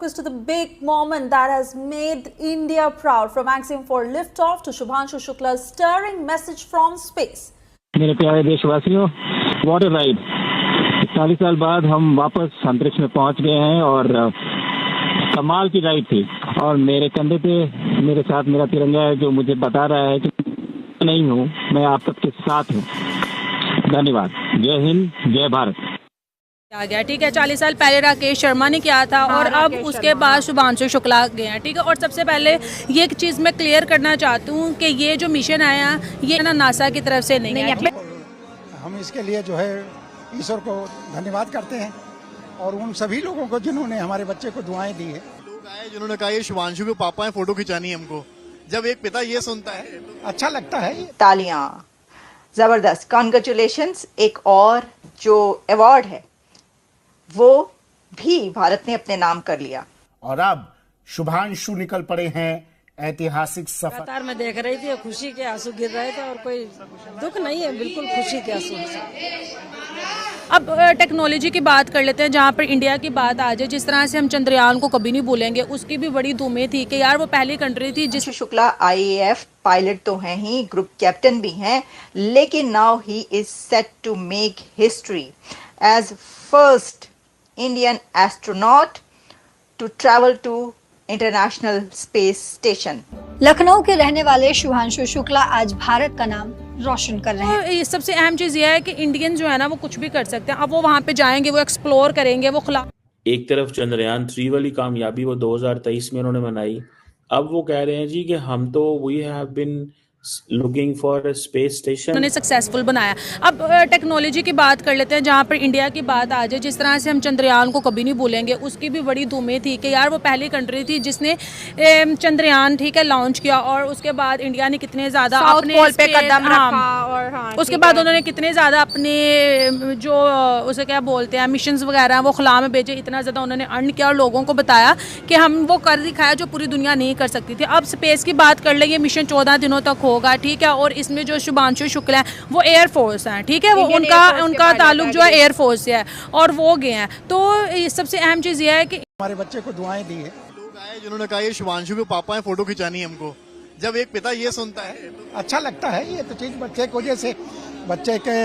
To the big moment that has made India proud, from Axiom 4 liftoff to Shubhanshu Shukla's stirring message from space. मेरे प्यारे देशवासियों, what a ride. 40 साल बाद हम वापस अंतरिक्ष में पहुंच गए हैं और कमाल की राइड थी। और मेरे कंधे पे मेरे साथ मेरा तिरंगा है, जो मुझे बता रहा है कि नहीं हूँ, मैं आप सबके साथ हूँ। धन्यवाद। जय हिंद, जय भारत। आ गया, ठीक है। 40 साल पहले राकेश शर्मा ने किया था और अब उसके बाद शुभांशु शुक्ला गए हैं, ठीक है। और सबसे पहले ये एक चीज़ मैं क्लियर करना चाहती हूँ कि ये जो मिशन आया ये ना नासा की तरफ से नहीं है। हम इसके लिए जो है ईश्वर को धन्यवाद करते हैं और उन सभी लोगों को जिन्होंने हमारे बच्चे को दुआएं दी है। लोग आए जिन्होंने कहा ये शुभांशु के पापा हैं, फोटो खिंचानी है हमको। जब एक पिता ये सुनता है तो अच्छा लगता है। तालियां, जबरदस्त, कॉन्ग्रेचुलेशंस। एक और जो अवार्ड है वो भी भारत ने अपने नाम कर लिया। और अब शुभांशु निकल पड़े हैं ऐतिहासिक सफर। लगातार मैं देख रही थी, खुशी के आंसू गिर रहे थे और कोई दुख नहीं है, बिल्कुल खुशी के आंसू। अब टेक्नोलॉजी की बात कर लेते हैं, जहाँ पर इंडिया की बात आ जाए। जिस तरह से हम चंद्रयान को कभी नहीं भूलेंगे, उसकी भी बड़ी धूमें थी कि यार वो पहली कंट्री थी जिस शुक्ला IAF पायलट तो हैं ही, ग्रुप कैप्टन भी हैं, लेकिन now he is set to make history as first Indian astronaut to travel to International Space Station. Lucknow के रहने वाले शुभांशु शुक्ला आज भारत का नाम रोशन कर रहे हैं। ये सबसे अहम चीज़ यह है कि इंडियन जो है ना वो कुछ भी कर सकते हैं। अब वो वहाँ पे जाएंगे, वो एक्सप्लोर करेंगे, वो खुला। एक तरफ चंद्रयान 3 वाली कामयाबी वो 2023 में उन्होंने मनाई। अब वो कह रहे हैं जी कि हम तो we have been looking for space station, उन्होंने सक्सेसफुल बनाया। अब टेक्नोलॉजी की बात कर लेते हैं, जहाँ पर इंडिया की बात आ जाए। जिस तरह से हम चंद्रयान को कभी नहीं भूलेंगे, उसकी भी बड़ी धूमें थी कि यार वो पहली कंट्री थी जिसने चंद्रयान, ठीक है, लॉन्च किया। और उसके बाद इंडिया ने कितने ज़्यादा अपने पे कदम रखा और उसके बाद उन्होंने कितने ज़्यादा अपने जो उसे क्या बोलते हैं मिशंस वगैरह वो खुला में भेजे। इतना ज़्यादा उन्होंने अर्न किया और लोगों को बताया कि हम वो कर दिखाया जो पूरी दुनिया नहीं कर सकती थी। अब स्पेस की बात कर लेंगे, मिशन 14 दिनों तक होगा, ठीक है। और इसमें जो शुभांशु शुक्ला है वो एयरफोर्स हैं, ठीक है। वो उनका ताल्लुक जो है एयरफोर्स से है और वो गए हैं। तो सबसे अहम चीज़ ये है कि हमारे बच्चे को दुआएं दी है। लोग आए जिन्होंने कहा ये शुभांशु के पापा हैं, फोटो खिंचानी है हमको। जब एक पिता ये सुनता है तो अच्छा लगता है। ये तो चीज बच्चे को, जैसे बच्चे के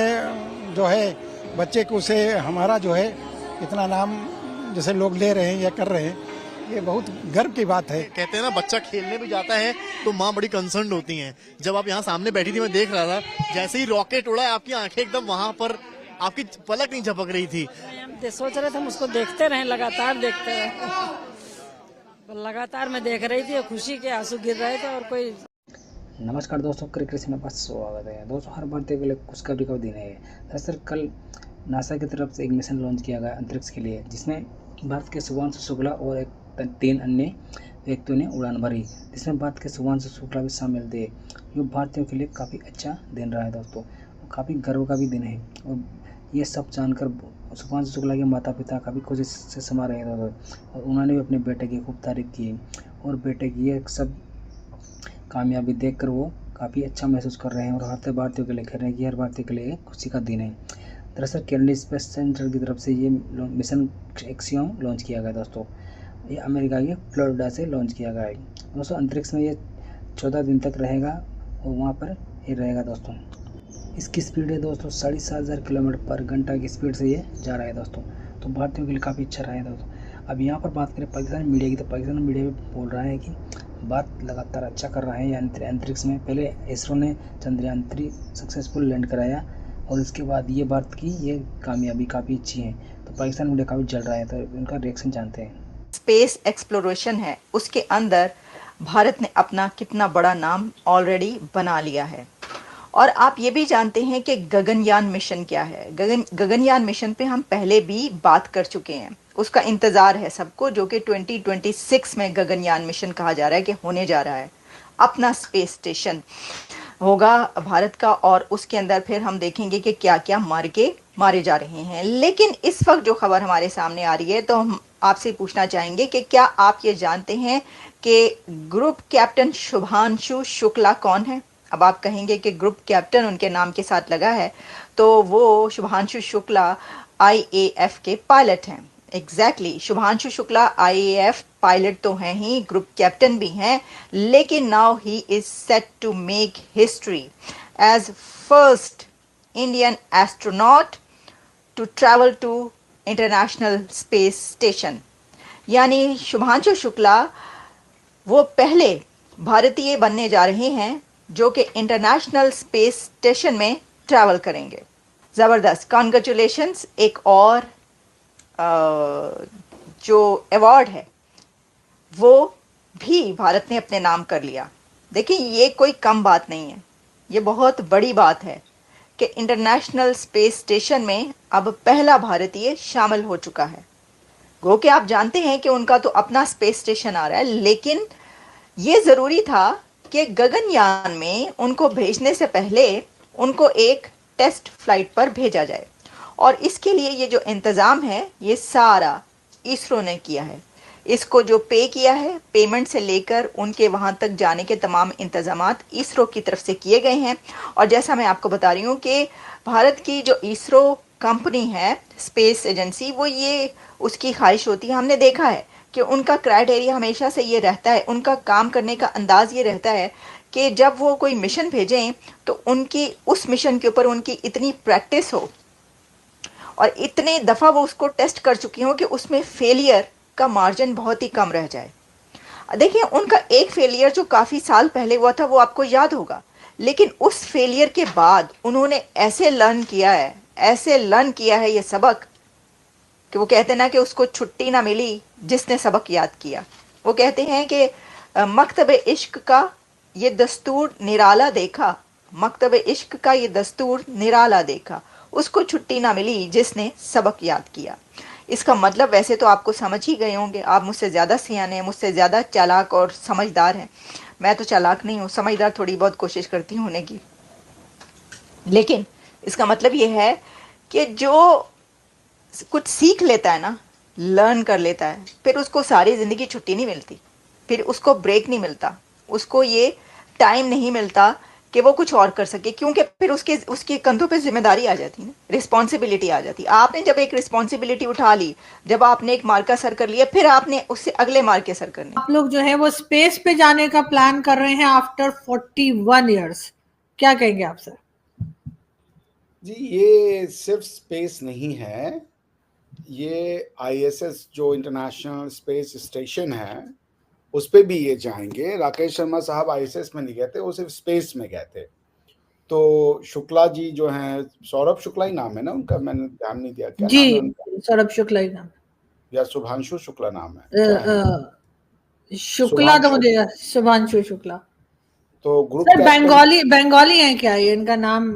जो है बच्चे को से हमारा जो है इतना नाम जैसे लोग ले रहे हैं या कर रहे हैं, ये बहुत गर्व की बात है। कहते हैं ना, बच्चा खेलने भी जाता है तो माँ बड़ी कंसर्न होती हैं। जब आप यहाँ सामने बैठी थी, मैं देख रहा था, जैसे ही रॉकेट उड़ा आपकी आंखें एकदम वहां पर, आपकी पलक नहीं झपक रही थी। हम सोच रहे थे हम उसको देखते रहे, लगातार देखते रहे। लगातार मैं देख रही थी, खुशी के आंसू गिर रहे थे और कोई। नमस्कार दोस्तों, क्रिकेट में आपका स्वागत है। दोस्तों, हर भारतीय के लिए खुशखबरी का दिन है। दरअसल कल नासा की तरफ से एक मिशन लॉन्च किया गया अंतरिक्ष के लिए, जिसमें भारत के शुभांशु शुक्ला और 3 अन्य व्यक्तियों ने उड़ान भरी, जिसमें भारत के शुभांशु शुक्ला भी शामिल थे। ये भारतीयों के लिए काफ़ी अच्छा दिन रहा है दोस्तों, काफ़ी गर्व का भी दिन है। और ये सब जानकर शुभांशु शुक्ला के माता पिता काफ़ी खुशी से समा रहे थे और उन्होंने भी अपने बेटे की खूब तारीफ की। और बेटे की ये सब कामयाबी देखकर वो काफ़ी अच्छा महसूस कर रहे हैं और हर भारतीयों के लिए कह रहे हैं कि हर भारतीय के लिए खुशी का दिन है। दरअसल कैनेडी स्पेस सेंटर की तरफ से ये मिशन एक्सियोम लॉन्च किया गया दोस्तों। ये अमेरिका के फ्लोरिडा से लॉन्च किया गया है दोस्तों। अंतरिक्ष में ये 14 दिन तक रहेगा और वहाँ पर ये रहेगा दोस्तों। इसकी स्पीड है दोस्तों 7,500 किलोमीटर पर घंटा की स्पीड से ये जा रहा है दोस्तों। तो भारतीयों के लिए काफ़ी अच्छा रहा है दोस्तों। अब यहाँ पर बात करें पाकिस्तान मीडिया की, तो पाकिस्तान मीडिया भी बोल रहा है कि भारत लगातार अच्छा कर रहा है अंतरिक्ष में। पहले इसरो ने चंद्रयान 3 सक्सेसफुल लैंड कराया और इसके बाद ये भारत की ये कामयाबी काफ़ी अच्छी है। तो पाकिस्तान मीडिया काफ़ी जल रहा है, तो उनका रिएक्शन जानते हैं। स्पेस एक्सप्लोरेशन है, उसके अंदर भारत ने अपना कितना बड़ा नाम ऑलरेडी बना लिया है। और आप ये भी जानते हैं कि गगनयान मिशन क्या है। गगनयान मिशन पे हम पहले भी बात कर चुके हैं। उसका इंतज़ार है सबको, जो कि 2026 में गगनयान मिशन कहा जा रहा है कि होने जा रहा है। अपना स्पेस स्टेशन होगा भारत का और उसके अंदर फिर हम देखेंगे कि क्या क्या मारे जा रहे हैं। लेकिन इस वक्त जो खबर हमारे सामने आ रही है, तो हम आपसे पूछना चाहेंगे कि क्या आप ये जानते हैं कि ग्रुप कैप्टन शुभांशु शुक्ला कौन है? अब आप कहेंगे कि ग्रुप कैप्टन उनके नाम के साथ लगा है, तो वो शुभांशु शुक्ला IAF के पायलट हैं। Exactly Shubhanshu Shukla IAF pilot तो हैं ही, ग्रुप कैप्टन भी हैं, लेकिन now he is set to make history as first Indian astronaut to travel to International Space Station. यानी शुभांशु शुक्ला वो पहले भारतीय बनने जा रहे हैं जो कि इंटरनेशनल स्पेस स्टेशन में ट्रैवल करेंगे। ज़बरदस्त, कॉन्ग्रेचुलेशंस। एक और जो अवार्ड है वो भी भारत ने अपने नाम कर लिया। देखिए ये कोई कम बात नहीं है, ये बहुत बड़ी बात है कि इंटरनेशनल स्पेस स्टेशन में अब पहला भारतीय शामिल हो चुका है। गो कि आप जानते हैं कि उनका तो अपना स्पेस स्टेशन आ रहा है, लेकिन ये ज़रूरी था कि गगनयान में उनको भेजने से पहले उनको एक टेस्ट फ्लाइट पर भेजा जाए, और इसके लिए ये जो इंतज़ाम है ये सारा इसरो ने किया है। इसको जो पे किया है, पेमेंट से लेकर उनके वहाँ तक जाने के तमाम इंतज़ामात इसरो की तरफ से किए गए हैं। और जैसा मैं आपको बता रही हूँ कि भारत की जो इसरो कंपनी है, स्पेस एजेंसी, वो ये उसकी ख्वाहिश होती है, हमने देखा है कि उनका क्राइटेरिया हमेशा से ये रहता है, उनका काम करने का अंदाज़ ये रहता है कि जब वो कोई मिशन भेजें तो उनकी उस मिशन के ऊपर उनकी इतनी प्रैक्टिस हो और इतने दफ़ा वो उसको टेस्ट कर चुकी हों कि उसमें फेलियर का मार्जिन बहुत ही कम रह जाए। देखिए उनका एक फेलियर जो काफ़ी साल पहले हुआ था वो आपको याद होगा, लेकिन उस फेलियर के बाद उन्होंने ऐसे लर्न किया है ये सबक कि वो कहते ना कि उसको छुट्टी ना मिली जिसने सबक याद किया। वो कहते हैं कि मकतब इश्क का ये दस्तूर निराला देखा, मकतब इश्क का ये दस्तूर निराला देखा, उसको छुट्टी ना मिली जिसने सबक याद किया। इसका मतलब वैसे तो आपको समझ ही गए होंगे, आप मुझसे ज़्यादा सियाने हैं, मुझसे ज़्यादा चालाक और समझदार हैं। मैं तो चालाक नहीं हूँ, समझदार थोड़ी बहुत कोशिश करती हूँ होने की। लेकिन इसका मतलब ये है कि जो कुछ सीख लेता है ना, लर्न कर लेता है, फिर उसको सारी ज़िंदगी छुट्टी नहीं मिलती, फिर उसको ब्रेक नहीं मिलता, उसको ये टाइम नहीं मिलता कि वो कुछ और कर सके, क्योंकि फिर उसके कंधों पे जिम्मेदारी आ जाती है ना, रिस्पॉन्सिबिलिटी आ जाती है। आपने जब एक रिस्पॉन्सिबिलिटी उठा ली, जब आपने एक मार्का सर कर लिया, फिर आपने उससे अगले मार्के सर करने। आप लोग जो है वो स्पेस पे जाने का प्लान कर रहे हैं आफ्टर 41 इयर्स, क्या कहेंगे आप सर? जी ये सिर्फ स्पेस नहीं है, ये आईएसएस जो इंटरनेशनल स्पेस स्टेशन है उस पे भी ये जाएंगे। राकेश शर्मा साहब आईएसएस में नहीं गए थे, वो सिर्फ स्पेस में गए थे। तो शुक्ला जी जो हैं, सौरभ शुक्ला ही नाम है ना उनका, मैंने ध्यान नहीं दिया क्या नाम है उनका? सौरभ शुक्ला ही नाम या शुभांशु शुक्ला नाम है? शुक्ला तो मुझे शुभांशु शुक्ला। तो ग्रुप सर बंगाली है क्या ये इनका नाम?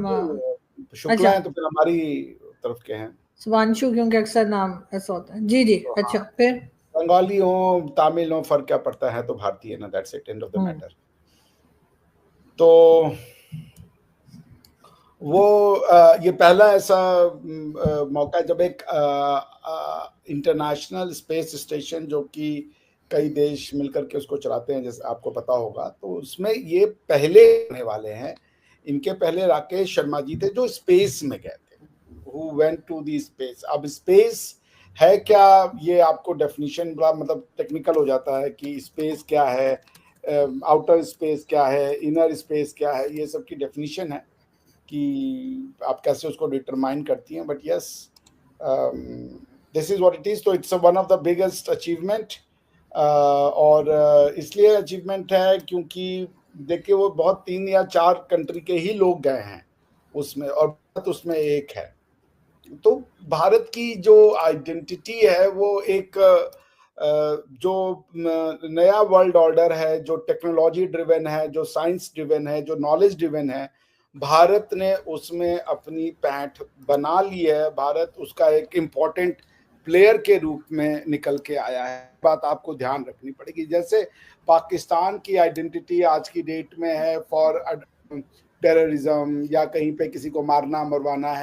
शुक्ला है तो फिर हमारी तरफ के हैं। शुभांशु क्योंकि अक्सर नाम ऐसा होता है। जी तो अच्छा, फिर बंगाली हो तमिल हो फर्क क्या पड़ता है, तो भारतीय ना, that's it, end of the matter. तो वो ये पहला ऐसा मौका है जब एक इंटरनेशनल स्पेस स्टेशन जो कि कई देश मिलकर के उसको चलाते हैं, जैसे आपको पता होगा, तो उसमें ये पहले आने वाले हैं। इनके पहले राकेश शर्मा जी थे जो स्पेस में गए थे, who went to the space। अब स्पेस है क्या, ये आपको डेफिनेशन बड़ा मतलब टेक्निकल हो जाता है कि स्पेस क्या है, आउटर स्पेस क्या है, इनर स्पेस क्या है, ये सब की डेफिनेशन है कि आप कैसे उसको डिटरमाइन करती हैं। But yes, this is what it is. तो it's one of the biggest achievement, और इसलिए अचीवमेंट है क्योंकि देखिए वो बहुत 3 या 4 कंट्री के ही लोग गए हैं उसमें, और भारत उसमें एक है। तो भारत की जो आइडेंटिटी है वो एक जो नया वर्ल्ड ऑर्डर है, जो टेक्नोलॉजी ड्रिवन है, जो साइंस ड्रिवन है, जो नॉलेज ड्रिवन है, भारत ने उसमें अपनी पैठ बना ली है। भारत उसका एक इम्पॉर्टेंट प्लेयर के रूप में निकल के आया है। बात आपको ध्यान रखनी पड़ेगी। जैसे पाकिस्तान की आइडेंटिटी आज की डेट में है फॉर टेररिज्म या कहीं पे किसी को मारना मरवाना है,